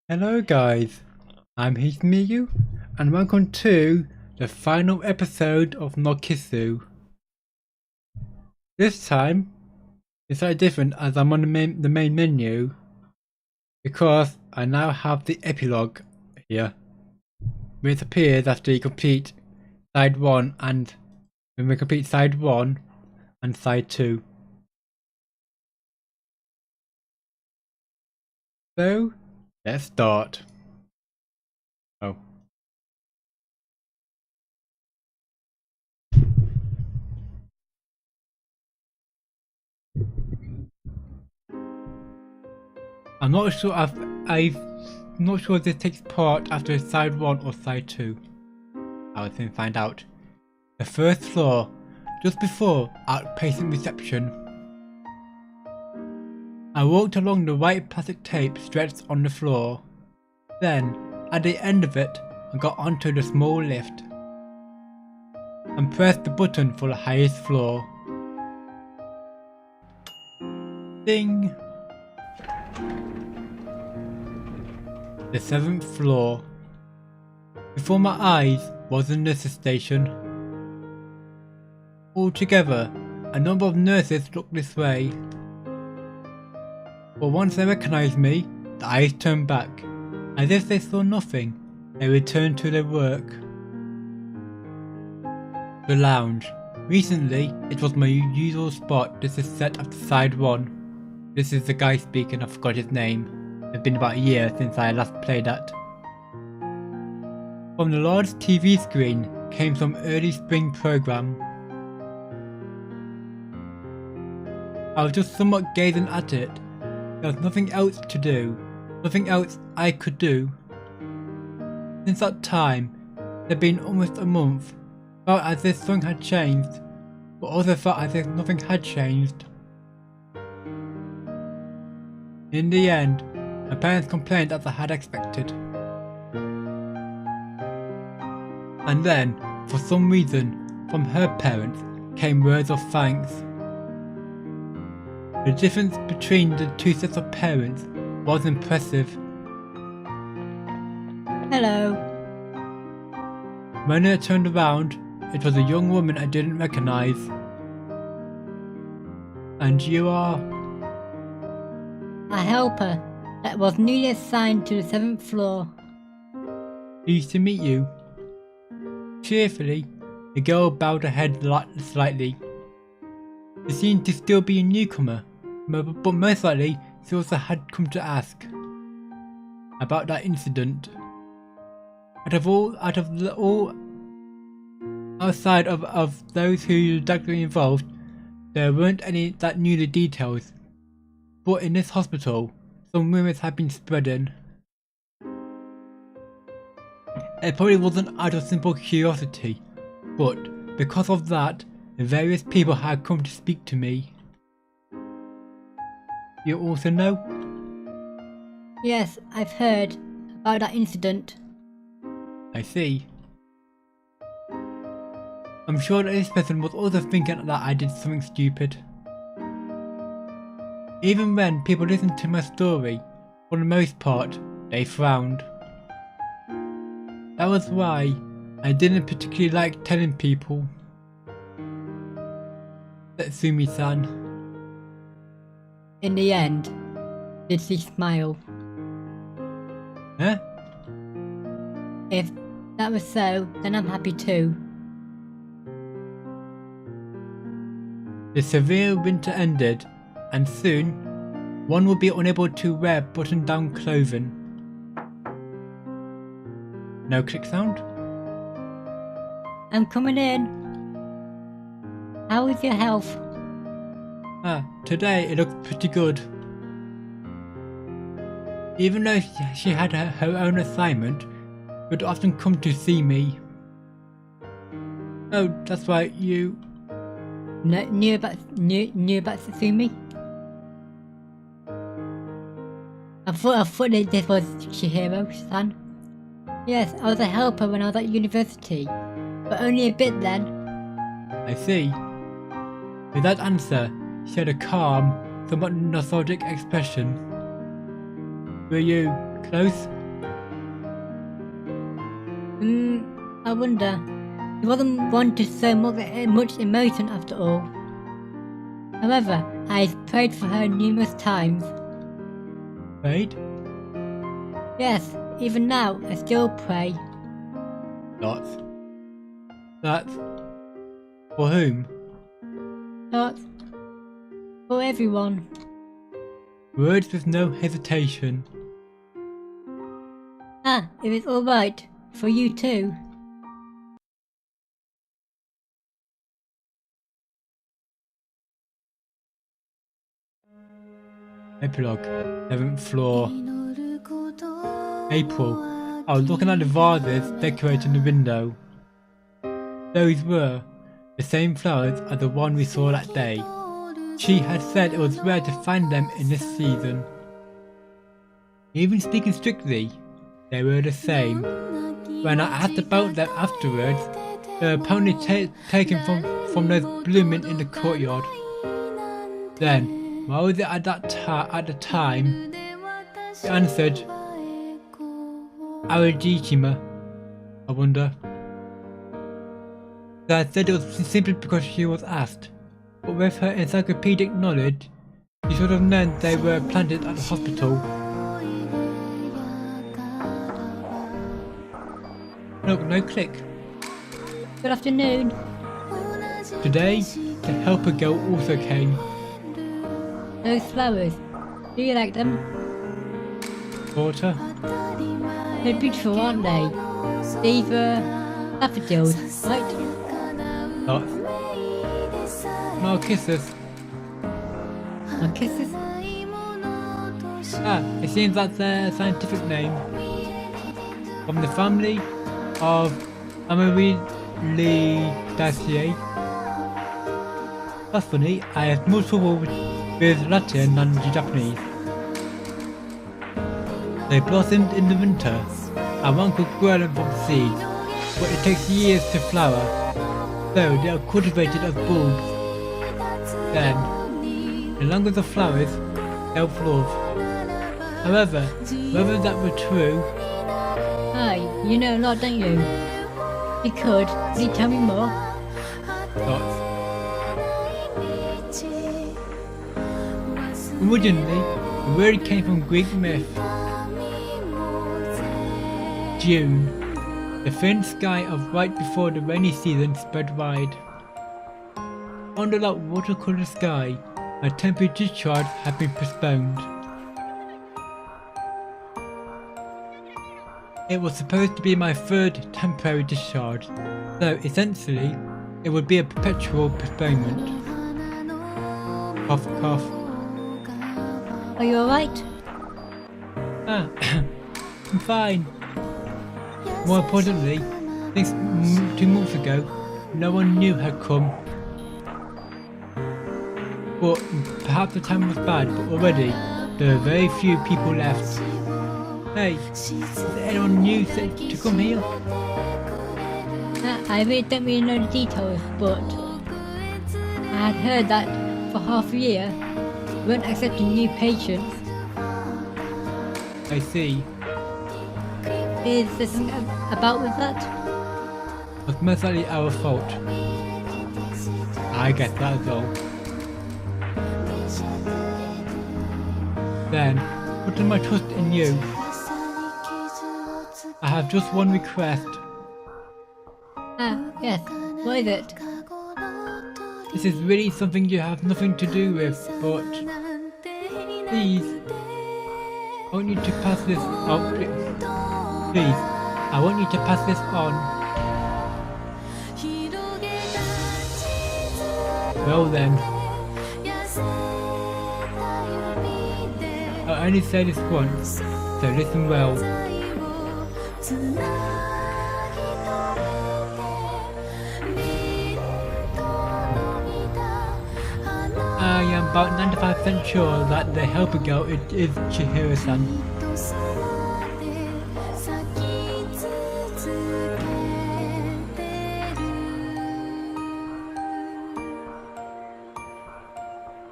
Hello guys, I'm Hesmiyu and welcome to the final episode of Narcissu. This time, it's slightly different as I'm on the main menu because I now have the epilogue here, which appears after you complete side 1 and when we complete side 1 and side 2. So, let's start. Oh. I'm not sure I'm not sure if this takes part after side 1 or side 2. I'll soon find out. The first floor, just before outpatient reception. I walked along the white plastic tape stretched on the floor. Then, at the end of it, I got onto the small lift and pressed the button for the highest floor. Ding! The 7th floor. Before my eyes was the nurse's station. Altogether, a number of nurses looked this way. But once they recognized me, the eyes turned back. As if they saw nothing, they returned to their work. The lounge. Recently, it was my usual spot. This is set after side 1. This is the guy speaking, I forgot his name. It's been about a year since I last played that. From the large TV screen came some early spring program. I was just somewhat gazing at it. There was nothing else to do, nothing else I could do. Since that time, it had been almost a month. Felt as if something had changed, but also felt as if nothing had changed. In the end, my parents complained as I had expected. And then, for some reason, from her parents came words of thanks. The difference between the two sets of parents was impressive. Hello. When I turned around, it was a young woman I didn't recognize. And you are? A helper that was newly assigned to the 7th floor. Pleased to meet you. Cheerfully, the girl bowed her head slightly. She seemed to still be a newcomer, but most likely she also had come to ask about that incident. Outside of those who were directly involved, there weren't any that knew the details. But in this hospital, some rumors had been spreading. It probably wasn't out of simple curiosity, but because of that, various people had come to speak to me. You also know? Yes, I've heard about that incident. I see. I'm sure that this person was also thinking that I did something stupid. Even when people listened to my story, for the most part, they frowned. That was why I didn't particularly like telling people. Setsumi-san. In the end, did she smile? Huh? If that was so, then I'm happy too. The severe winter ended, and soon, one would be unable to wear button-down clothing. No click sound? I'm coming in. How is your health? Today it looks pretty good. Even though she had her own assignment, she would often come to see me. Oh, that's right, you... Knew about Satsumi? I thought that this was Chihiro-san. Yes, I was a helper when I was at university, but only a bit then. I see. With that answer, she had a calm, somewhat nostalgic expression. Were you close? wonder. He wasn't one to show much emotion after all. However, I prayed for her numerous times. Prayed? Yes, even now I still pray. That's... For whom? But for everyone. Words with no hesitation. Ah, if it's alright, for you too. Epilogue, 7th floor. April. I was looking at the vases decorating the window. Those were the same flowers as the one we saw that day. She had said it was rare to find them in this season. Even speaking strictly, they were the same. When I asked about them afterwards, they were apparently taken from those blooming in the courtyard. Then, why was it at the time? He answered, Arajishima, I wonder. I said it was simply because she was asked, but with her encyclopedic knowledge, she should have known they were planted at the hospital. Look, no click. Good afternoon. Today, the helper girl also came. Those flowers, do you like them? Daughter? They're beautiful, aren't they? These were daffodils, right? Lots. Narcissus. Narcissus? Ah, it seems that's their scientific name. From the family of Amarillaceae. That's funny, I have more trouble with Latin than Japanese. They blossomed in the winter, and one could grow them from seeds, but it takes years to flower, so they are cultivated as bulbs. Then, the longer the flowers, they'll flourish. However, whether that were true... Hi, you know a lot, don't you? If you could you tell me more? Dots. Originally, the word came from Greek myth. June, the thin sky of right before the rainy season spread wide. Under that watercolour sky, my temporary discharge had been postponed. It was supposed to be my third temporary discharge, so essentially, it would be a perpetual postponement. Cough, cough. Are you alright? Ah, I'm fine. More importantly, since 2 months ago, no one new had come. But perhaps the time was bad, but already there were very few people left. Hey, is there anyone new to come here? I really don't really know the details, but I had heard that for half a year, we weren't accepting new patients. I see. Is there something about with that? It was most likely our fault. I guess that is all. Then, putting my trust in you, I have just one request. Ah, yes. What is it? This is really something you have nothing to do with, but please, I want you to pass this out. Please, I want you to pass this on. Well then, I'll only say this once, so listen well. I am about 95% sure that the helper girl is Chihiro-san.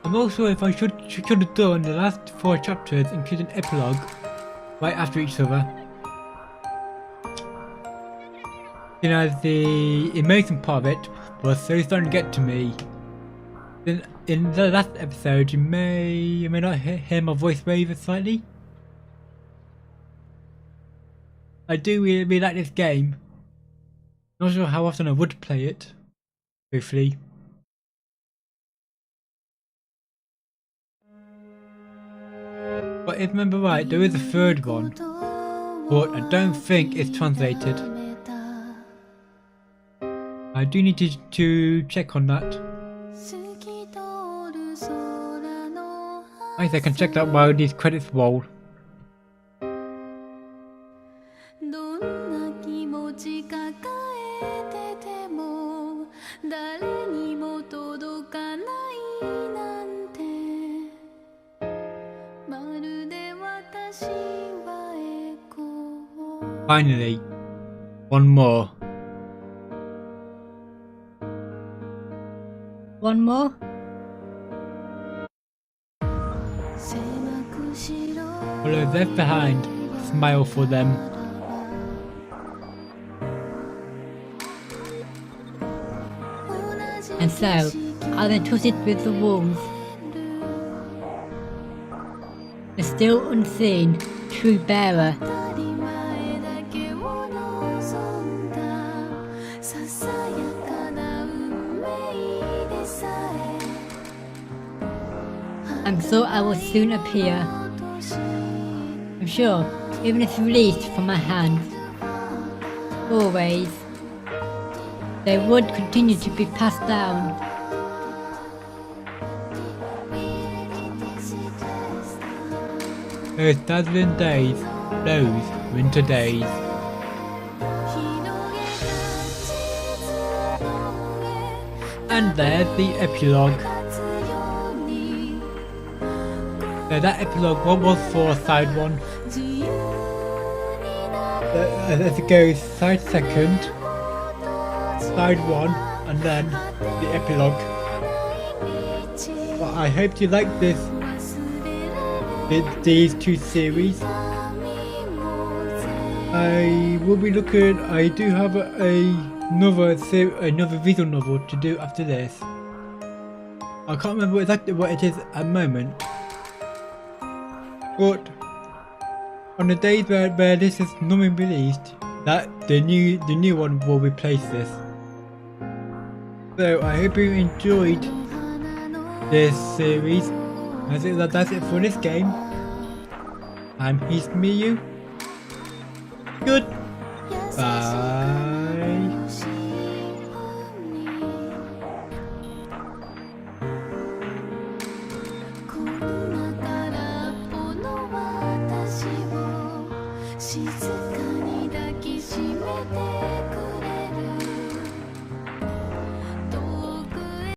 I'm not sure if I should have done the last 4 chapters, including Epilogue, right after each other. You know, the amazing part of it was slowly starting to get to me. In the last episode, you may not hear my voice waver slightly. I do really like this game. Not sure how often I would play it. Hopefully. But if I remember right, there is a third one, but I don't think it's translated. I do need to check on that. I guess I can check that while these credits roll. Finally, one more. One more? Follow left behind, smile for them. And so, I'll entrust it with the wolves. The still unseen, true bearer. I'm sure I will soon appear. I'm sure, even if released from my hands, always, they would continue to be passed down. Those dazzling days, those winter days. And there's the epilogue. So that epilogue, what was for side 1? Let's go side 2nd, side 1, and then the epilogue. Well, I hope you like these two series. I will be looking. I do have another visual novel to do after this. I can't remember exactly what it is at the moment. But on the days where this is normally released, that the new one will replace this. So I hope you enjoyed this series. That's it for this game. I'm Hesmiyu. Goodbye.静かに抱きしめてく